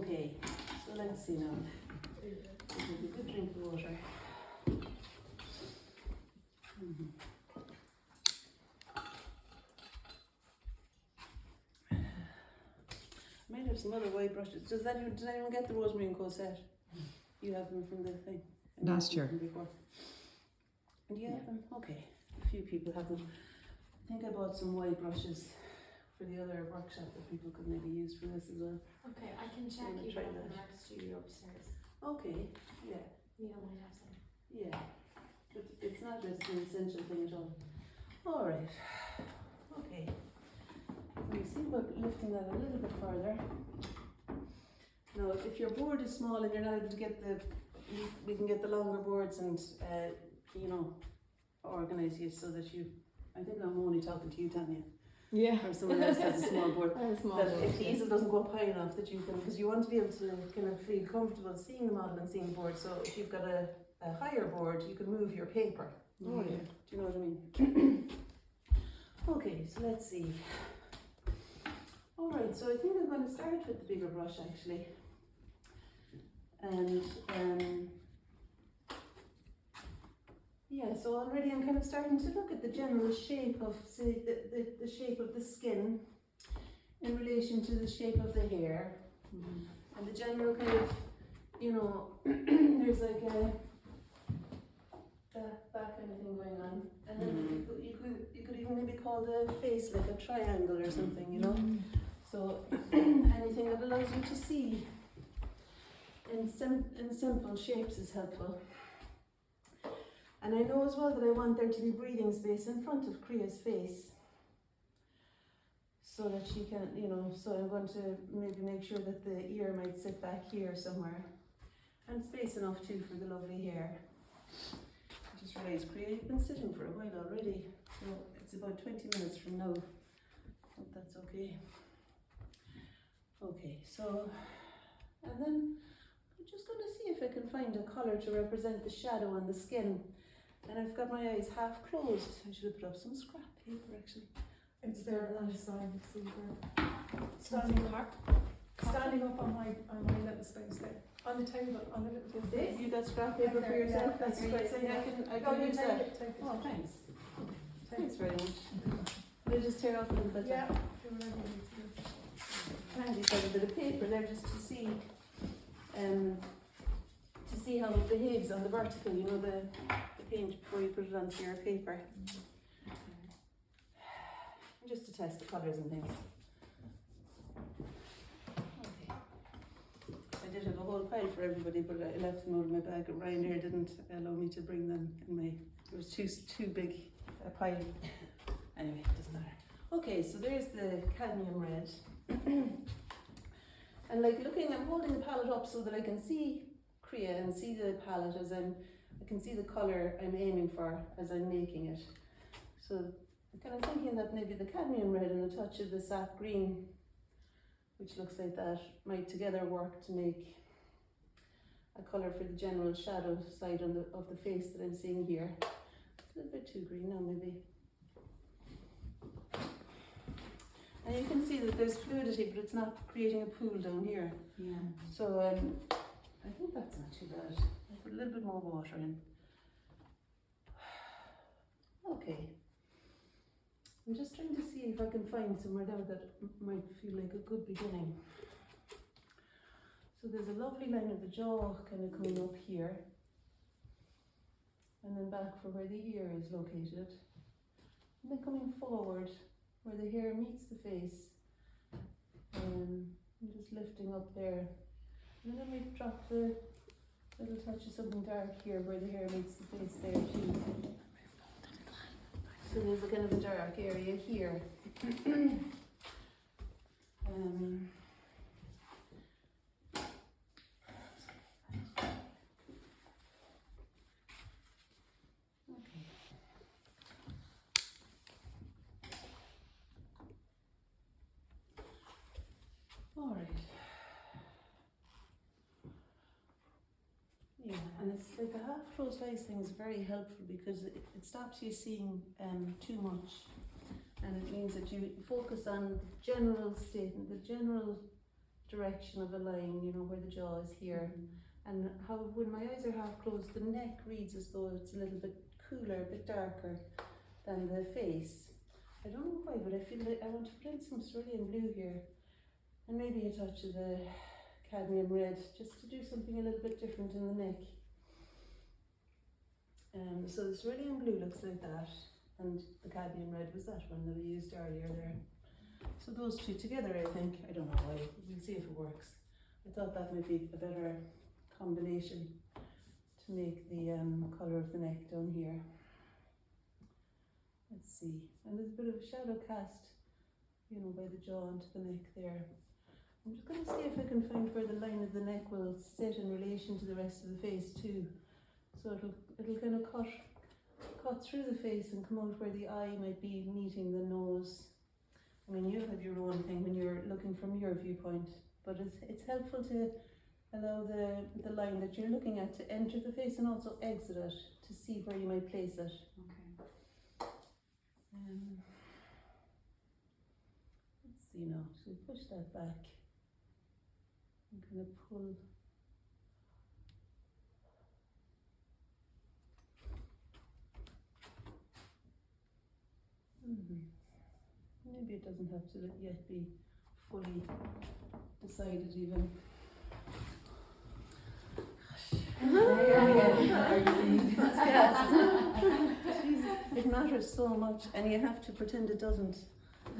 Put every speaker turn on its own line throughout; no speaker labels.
Okay, so let's see now. This is a good drink of water. Might have some other white brushes. Did anyone get the rosemary and co set? You have them from the thing?
Last year.
Before. And you have them? Okay. A few people have them. I think I bought some white brushes for the other workshop that people could maybe use for this as well.
Okay, I can check
I'm gonna
you
try
from
that.
the art studio upstairs.
Okay, yeah,
Neil might have some.
yeah. But it's not just an essential thing at all. Alright. Okay. We see about lifting that a little bit further. Now, if your board is small and you're not able to get we can get the longer boards and, you know, organise you so that you, I think I'm only talking to you, Tanya,
Yeah.
or someone else has a small board.
I have a small
That
board,
if the
yeah.
easel doesn't go up high enough that you can, because you want to be able to kind of feel comfortable seeing the model and seeing the board. So if you've got a higher board, you can move your paper.
Oh, yeah.
Do you know what I mean? Okay, so let's see. Alright, so I think I'm going to start with the bigger brush actually. And yeah, so already I'm kind of starting to look at the general shape of, say, the shape of the skin in relation to the shape of the hair. And the general kind of, you know, there's like that kind of thing going on. And then you could even maybe call the face like a triangle or something, you know. So anything that allows you to see in simple shapes is helpful. And I know as well that I want there to be breathing space in front of Kriya's face, so that she can, you know, so I'm going to maybe make sure that the ear might sit back here somewhere. And space enough too for the lovely hair. I just realised, Kriya, you've been sitting for a while already, so it's about 20 minutes from now. Hope that's okay. Okay, so, and then I'm just going to see if I can find a colour to represent the shadow on the skin. And I've got my eyes half closed. I should have put up some scrap paper actually.
It's there on the side, see there.
Standing
Standing up on my little space there. On the table, on the little table.
This? You got scrap paper for yourself?
Yeah,
That's
yeah,
quite something I can use that.
Take it.
Oh, thanks.
Take
Thanks
it.
very much. Will I just tear off a little bit?
Yeah, do whatever you need to do.
Handy got a bit of paper there just to see how it behaves on the vertical, you know, the paint before you put it onto your paper. Just to test the colours and things. Okay. I did have a whole pile for everybody, but I left them out of my bag. Ryan here didn't allow me to bring them in my, it was too big a pile. Anyway, it doesn't matter. Okay, so there's the cadmium red. And like looking, I'm holding the palette up so that I can see Kriya and see the palette as I can see the colour I'm aiming for as I'm making it. So I'm kind of thinking that maybe the cadmium red and a touch of the sap green, which looks like that, might together work to make a colour for the general shadow side of the face that I'm seeing here. It's a little bit too green now maybe. And you can see that there's fluidity, but it's not creating a pool down here.
Yeah.
So I think that's not too bad. I'll put a little bit more water in. Okay. I'm just trying to see if I can find somewhere there that might feel like a good beginning. So there's a lovely line of the jaw kind of coming up here. And then back for where the ear is located. And then coming forward where the hair meets the face. And just lifting up there. And then we drop the little touch of something dark here where the hair meets the face there too. So there's a kind of a dark area here. All right. Yeah, and it's like the half closed eyes thing is very helpful because it stops you seeing too much, and it means that you focus on the general statement, the general direction of a line, you know, where the jaw is here. And how when my eyes are half closed, the neck reads as though it's a little bit cooler, a bit darker than the face. I don't know why, but I feel like I want to put in some cerulean blue here. And maybe a touch of the cadmium red, just to do something a little bit different in the neck. So the cerulean blue looks like that, and the cadmium red was that one that I used earlier there. So those two together, I think, I don't know why, we'll see if it works. I thought that might be a better combination to make the colour of the neck down here. Let's see, and there's a bit of a shadow cast, you know, by the jaw onto the neck there. I'm just going to see if I can find where the line of the neck will sit in relation to the rest of the face too. So it'll kind of cut through the face and come out where the eye might be meeting the nose. I mean, you have your own thing when you're looking from your viewpoint, but it's helpful to allow the line that you're looking at to enter the face and also exit it, to see where you might place it.
Okay.
Let's see now, so we push that back and kind of pull. Maybe it doesn't have to yet be fully decided even. It matters so much, and you have to pretend it doesn't.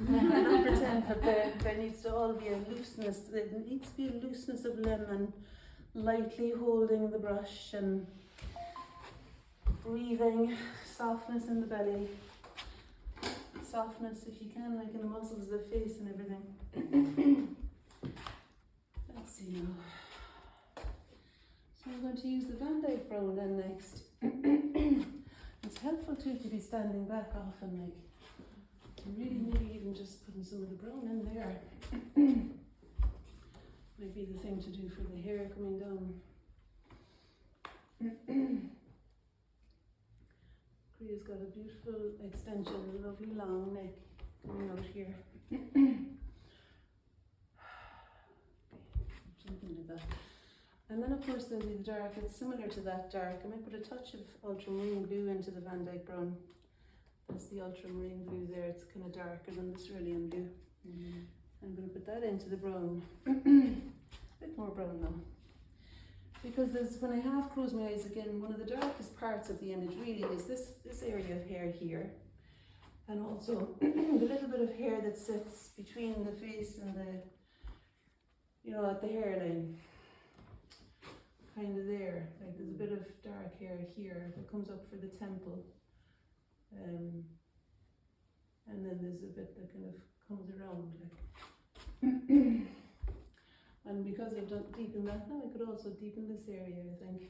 Not pretend, but there needs to all be a looseness. There needs to be a looseness of limb, and lightly holding the brush and breathing, softness in the belly. Softness, if you can, like in the muscles of the face and everything. Let's see now. So I'm going to use the Van Dyke brown then next. It's helpful too to be standing back often, like really maybe even just putting some of the brown in there. Might be the thing to do for the hair coming down. Kriya's got a beautiful extension, a lovely long neck coming out here. Something like that. And then of course there'll be the dark. It's similar to that dark. I might put a touch of ultramarine blue into the Van Dyke brown. That's the ultramarine blue there. It's kind of darker than the cerulean blue. I'm going to put that into the brown. A bit more brown now. Because when I half close my eyes again, one of the darkest parts of the image really is this area of hair here. And also the little bit of hair that sits between the face and the, you know, at the hairline. Kind of there. Like there's a bit of dark hair here that comes up for the temple. And then there's a bit that kind of comes around like. And because I've deepened that now, I could also deepen this area, I think.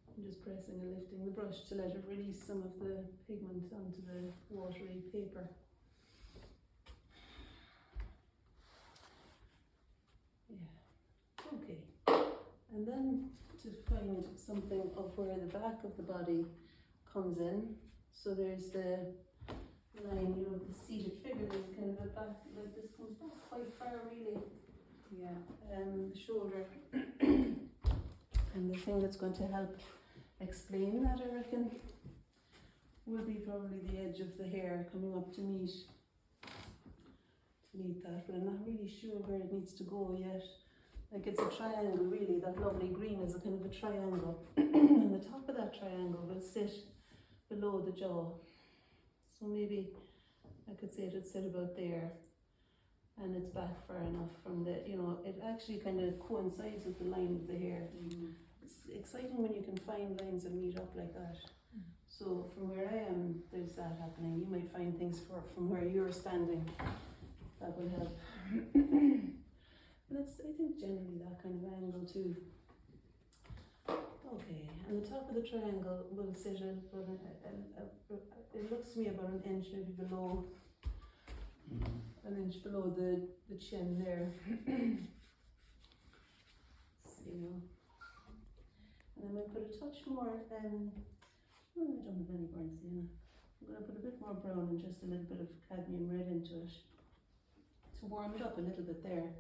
I'm just pressing and lifting the brush to let it release some of the pigment onto the watery paper. Yeah, okay. And then to find something of where the back of the body comes in. So there's the line, you know, the seated figure, there's kind of a back, like this comes back quite far really.
Yeah.
The shoulder. And the thing that's going to help explain that, I reckon, will be probably the edge of the hair coming up to meet that, but I'm not really sure where it needs to go yet. Like it's a triangle really, that lovely green is a kind of a triangle. And the top of that triangle will sit below the jaw. So maybe I could say it would sit about there. And it's back far enough from the, you know, it actually kind of coincides with the line of the hair. It's exciting when you can find lines that meet up like that. So from where I am, there's that happening. You might find things from where you're standing. That will help. And it's, I think, generally that kind of angle too. Okay, and the top of the triangle will sit about it looks to me about an inch maybe below. An inch below the chin there. See now. And I'm going to put a touch more, I don't have any burnt sienna. I'm going to put a bit more brown and just a little bit of cadmium red into it to warm it up a little bit there.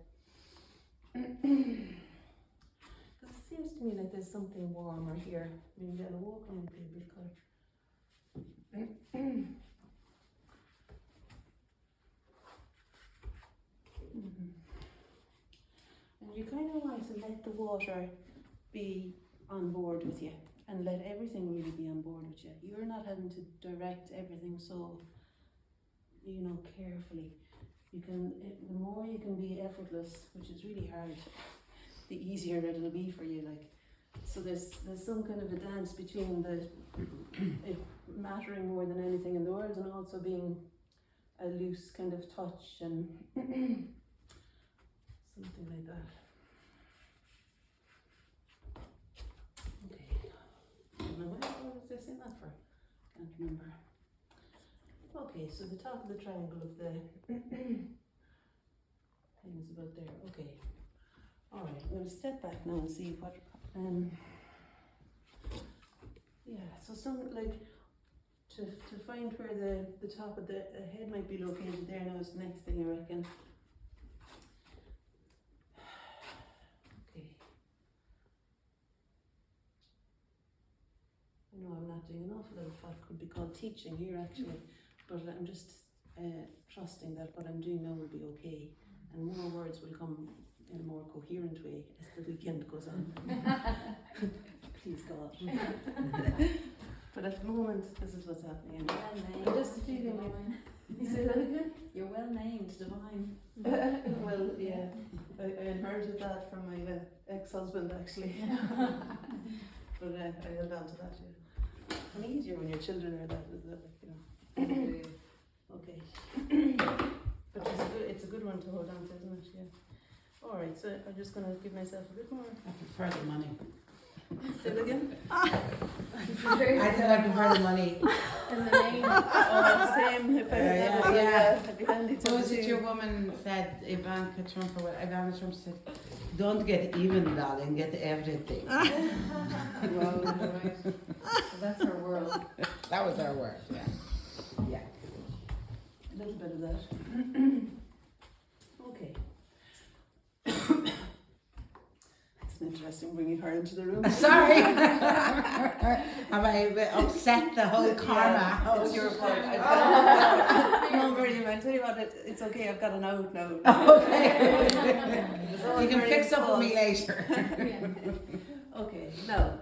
to me like there's something warmer here. Maybe I'll walk on with a bit colour. And you kind of want to let the water be on board with you and let everything really be on board with you. You're not having to direct everything so, carefully. The more you can be effortless, which is really hard, the easier it'll be for you. So there's some kind of a dance between it mattering more than anything in the world and also being a loose kind of touch and something like that. Okay. What was I saying that for? Can't remember. Okay, so the top of the triangle of the thing is about there. Okay. Alright, I'm going to step back now and see what so some to find where the top of the head might be located there now is the next thing I reckon. Okay. I know I'm not doing an awful lot of what could be called teaching here actually, but I'm just trusting that what I'm doing now will be okay and more words will come in a more coherent way as the weekend goes on. Please God. But at the moment, this is what's happening. I'm just feeling like. You say that again?
You're well named, Divine.
Well, yeah, I inherited that from my ex-husband actually. But I held on to that too. And easier when your children are that, is it? Okay. But it's a good one to hold on to, isn't it? Yeah. All right, so I'm just going to give myself a bit more.
I prefer the money.
Say it again.
I said I prefer the money.
And the name. Oh, same. If I had that, I'd be handy to
So was it
do.
your woman said, Ivanka Trump or what? Ivanka Trump said, don't get even, darling, get everything.
Well, right. So that's our world.
That was our word, yeah. Yeah.
A little bit of that. Okay. It's interesting bringing her into the room.
Sorry. Have I upset the whole karma?
Yeah, it's your fault. No, Miriam, I tell you what, it's okay, I've got an out now.
Okay. You can fix up with me later.
Okay, now,